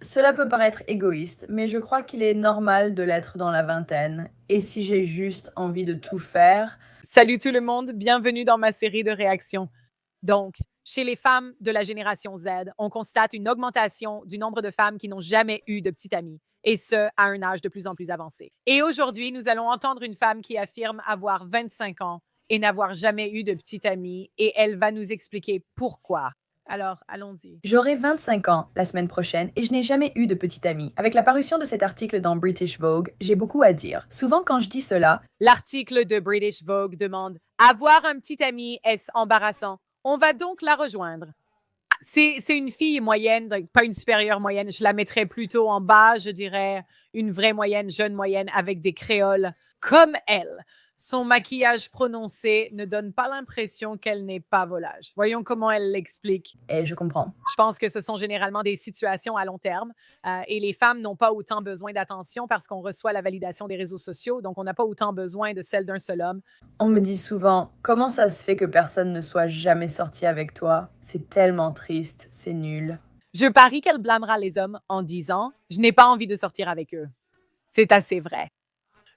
Cela peut paraître égoïste, mais je crois qu'il est normal de l'être dans la vingtaine. Et si j'ai juste envie de tout faire, Salut tout le monde, bienvenue dans ma série de réactions. Donc, chez les femmes de la génération Z, on constate une augmentation du nombre de femmes qui n'ont jamais eu de petite amie, et ce, à un âge de plus en plus avancé. Et aujourd'hui, nous allons entendre une femme qui affirme avoir 25 ans et n'avoir jamais eu de petite amie, et elle va nous expliquer pourquoi. Alors, allons-y. j'aurai 25 ans la semaine prochaine et je n'ai jamais eu de petite amie. Avec la parution de cet article dans British Vogue, j'ai beaucoup à dire. Souvent quand je dis cela, L'article de British Vogue demande avoir un petit ami, est-ce embarrassant? On va donc la rejoindre. C'est une fille moyenne, donc pas une supérieure moyenne. Je la mettrais plutôt en bas, je dirais une vraie moyenne, jeune moyenne, avec des créoles comme elle. Son maquillage prononcé ne donne pas l'impression qu'elle n'est pas volage. Voyons comment elle l'explique. et je comprends. Je pense que ce sont généralement des situations à long terme et les femmes n'ont pas autant besoin d'attention parce qu'on reçoit la validation des réseaux sociaux, donc on n'a pas autant besoin de celle d'un seul homme. On me dit souvent, comment ça se fait que personne ne soit jamais sorti avec toi? C'est tellement triste, c'est nul. Je parie qu'elle blâmera les hommes en disant « Je n'ai pas envie de sortir avec eux ». C'est assez vrai.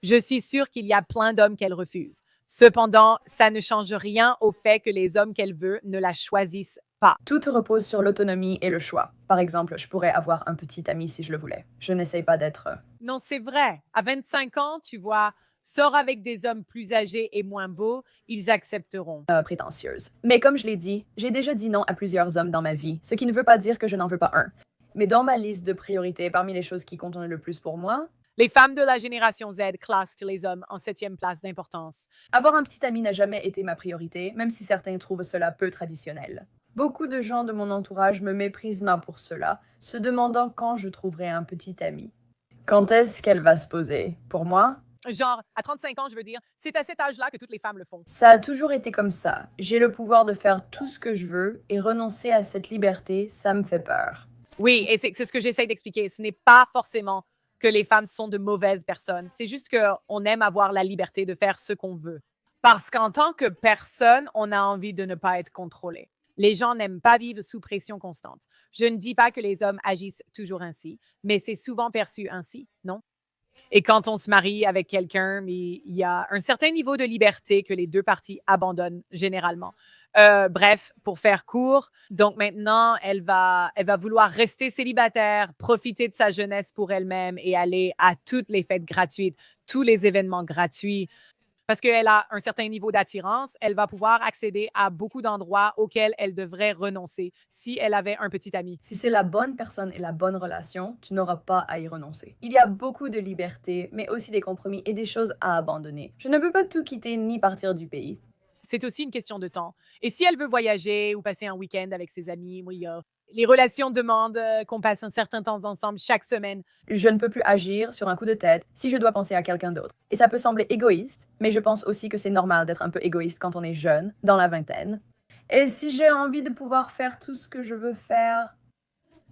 Je suis sûre qu'il y a plein d'hommes qu'elle refuse. Cependant, ça ne change rien au fait que les hommes qu'elle veut ne la choisissent pas. Tout repose sur l'autonomie et le choix. Par exemple, je pourrais avoir un petit ami si je le voulais. Je n'essaye pas d'être Non, c'est vrai. À 25 ans, tu vois, sors avec des hommes plus âgés et moins beaux, ils accepteront. prétentieuse. Mais comme je l'ai dit, j'ai déjà dit non à plusieurs hommes dans ma vie, ce qui ne veut pas dire que je n'en veux pas un. Mais dans ma liste de priorités, parmi les choses qui comptent le plus pour moi, Les femmes de la génération Z classent les hommes en 7e place d'importance. avoir un petit ami n'a jamais été ma priorité, même si certains trouvent cela peu traditionnel. Beaucoup de gens de mon entourage me méprisent moi pour cela, se demandant quand je trouverai un petit ami. Quand est-ce qu'elle va se poser? Pour moi, Genre, à 35 ans, je veux dire, c'est à cet âge-là que toutes les femmes le font. ça a toujours été comme ça. J'ai le pouvoir de faire tout ce que je veux et renoncer à cette liberté, ça me fait peur. Oui, et c'est ce que j'essaie d'expliquer. Ce n'est pas forcément que les femmes sont de mauvaises personnes. C'est juste qu'on aime avoir la liberté de faire ce qu'on veut. Parce qu'en tant que personne, on a envie de ne pas être contrôlé. Les gens n'aiment pas vivre sous pression constante. Je ne dis pas que les hommes agissent toujours ainsi, mais c'est souvent perçu ainsi, non? Et quand on se marie avec quelqu'un, il y a un certain niveau de liberté que les deux parties abandonnent généralement. Bref, pour faire court, donc maintenant, elle va vouloir rester célibataire, profiter de sa jeunesse pour elle-même et aller à toutes les fêtes gratuites, tous les événements gratuits. Parce qu'elle a un certain niveau d'attirance, elle va pouvoir accéder à beaucoup d'endroits auxquels elle devrait renoncer si elle avait un petit ami. Si c'est la bonne personne et la bonne relation, tu n'auras pas à y renoncer. Il y a beaucoup de liberté, mais aussi des compromis et des choses à abandonner. Je ne peux pas tout quitter ni partir du pays. C'est aussi une question de temps. Et si elle veut voyager ou passer un week-end avec ses amis, oui, les relations demandent qu'on passe un certain temps ensemble chaque semaine. Je ne peux plus agir sur un coup de tête si je dois penser à quelqu'un d'autre. Et ça peut sembler égoïste, mais je pense aussi que c'est normal d'être un peu égoïste quand on est jeune, dans la vingtaine. Et si j'ai envie de pouvoir faire tout ce que je veux faire,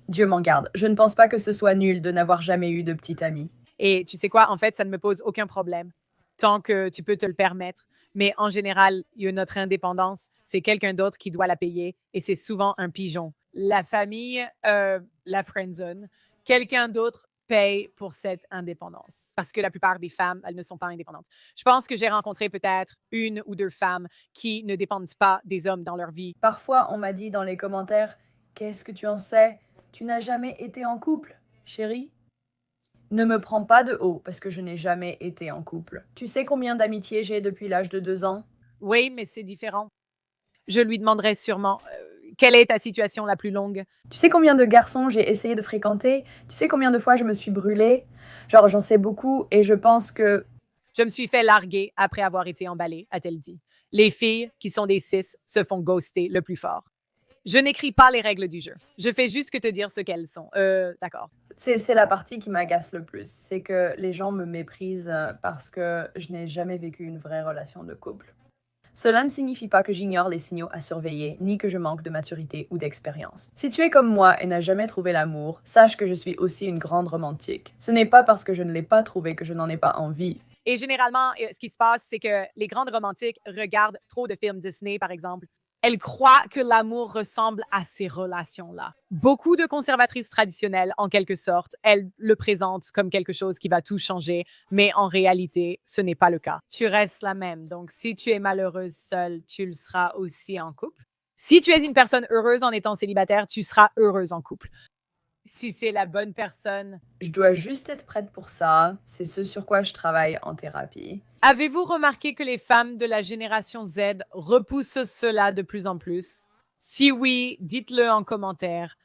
Dieu m'en garde. Je ne pense pas que ce soit nul de n'avoir jamais eu de petit ami. Et tu sais quoi, en fait, ça ne me pose aucun problème tant que tu peux te le permettre. Mais en général, il y a notre indépendance, c'est quelqu'un d'autre qui doit la payer et c'est souvent un pigeon. La famille, la friendzone, quelqu'un d'autre paye pour cette indépendance. Parce que la plupart des femmes, elles ne sont pas indépendantes. Je pense que j'ai rencontré peut-être une ou deux femmes qui ne dépendent pas des hommes dans leur vie. Parfois, on m'a dit dans les commentaires, qu'est-ce que tu en sais? Tu n'as jamais été en couple, chérie? Ne me prends pas de haut parce que je n'ai jamais été en couple. Tu sais combien d'amitiés j'ai depuis l'âge de 2 ans? Oui, mais c'est différent. Je lui demanderai sûrement quelle est ta situation la plus longue. Tu sais combien de garçons j'ai essayé de fréquenter? Tu sais combien de fois je me suis brûlée? Genre, j'en sais beaucoup et je pense que Je me suis fait larguer après avoir été emballée, a-t-elle dit. Les filles qui sont des cis se font ghoster le plus fort. Je n'écris pas les règles du jeu. Je fais juste que te dire ce qu'elles sont. D'accord. c'est la partie qui m'agace le plus. C'est que les gens me méprisent parce que je n'ai jamais vécu une vraie relation de couple. Cela ne signifie pas que j'ignore les signaux à surveiller, ni que je manque de maturité ou d'expérience. Si tu es comme moi et n'as jamais trouvé l'amour, sache que je suis aussi une grande romantique. Ce n'est pas parce que je ne l'ai pas trouvé que je n'en ai pas envie. Et généralement, ce qui se passe, c'est que les grandes romantiques regardent trop de films Disney, par exemple. Elles croient que l'amour ressemble à ces relations-là. Beaucoup de conservatrices traditionnelles, en quelque sorte, elles le présentent comme quelque chose qui va tout changer, mais en réalité, ce n'est pas le cas. Tu restes la même. Donc, si tu es malheureuse seule, tu le seras aussi en couple. Si tu es une personne heureuse en étant célibataire, tu seras heureuse en couple. Si c'est la bonne personne. Je dois juste être prête pour ça. C'est ce sur quoi je travaille en thérapie. Avez-vous remarqué que les femmes de la génération Z repoussent cela de plus en plus? Si oui, dites-le en commentaire.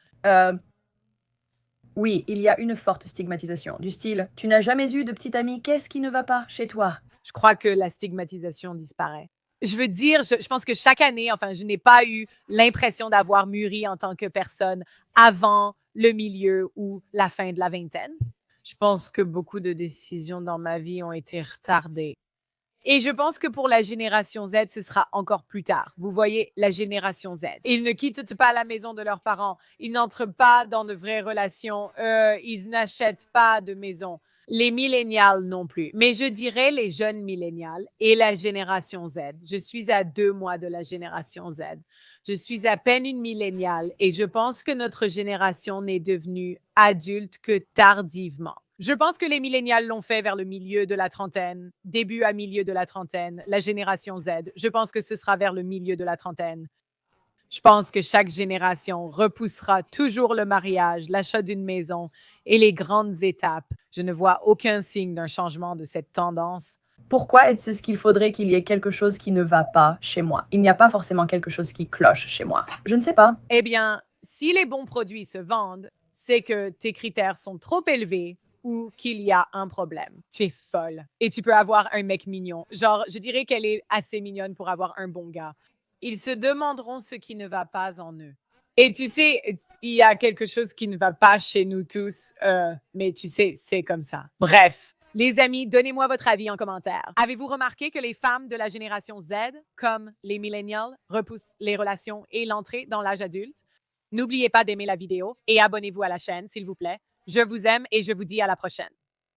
Oui, il y a une forte stigmatisation, du style « Tu n'as jamais eu de petite amie, qu'est-ce qui ne va pas chez toi ?» Je crois que la stigmatisation disparaît. Je veux dire, je pense que chaque année, enfin, je n'ai pas eu l'impression d'avoir mûri en tant que personne avant le milieu ou la fin de la vingtaine. Je pense que beaucoup de décisions dans ma vie ont été retardées. Et je pense que pour la génération Z, ce sera encore plus tard. Vous voyez, la génération Z. Ils ne quittent pas la maison de leurs parents. Ils n'entrent pas dans de vraies relations. Ils n'achètent pas de maison. Les millénials non plus. Mais je dirais les jeunes millénials et la génération Z. Je suis à 2 mois de la génération Z. Je suis à peine une milléniale et je pense que notre génération n'est devenue adulte que tardivement. Je pense que les millénials l'ont fait vers le milieu de la trentaine, début à milieu de la trentaine, la génération Z. Je pense que ce sera vers le milieu de la trentaine. Je pense que chaque génération repoussera toujours le mariage, l'achat d'une maison et les grandes étapes. Je ne vois aucun signe d'un changement de cette tendance. Pourquoi est-ce qu'il faudrait qu'il y ait quelque chose qui ne va pas chez moi? Il n'y a pas forcément quelque chose qui cloche chez moi. Je ne sais pas. Eh bien, si les bons produits se vendent, c'est que tes critères sont trop élevés ou qu'il y a un problème. Tu es folle. Et tu peux avoir un mec mignon. Genre, je dirais qu'elle est assez mignonne pour avoir un bon gars. Ils se demanderont ce qui ne va pas en eux. Et tu sais, il y a quelque chose qui ne va pas chez nous tous, mais tu sais, c'est comme ça. Bref, les amis, donnez-moi votre avis en commentaire. Avez-vous remarqué que les femmes de la génération Z, comme les millennials, repoussent les relations et l'entrée dans l'âge adulte? N'oubliez pas d'aimer la vidéo et abonnez-vous à la chaîne, s'il vous plaît. Je vous aime et je vous dis à la prochaine.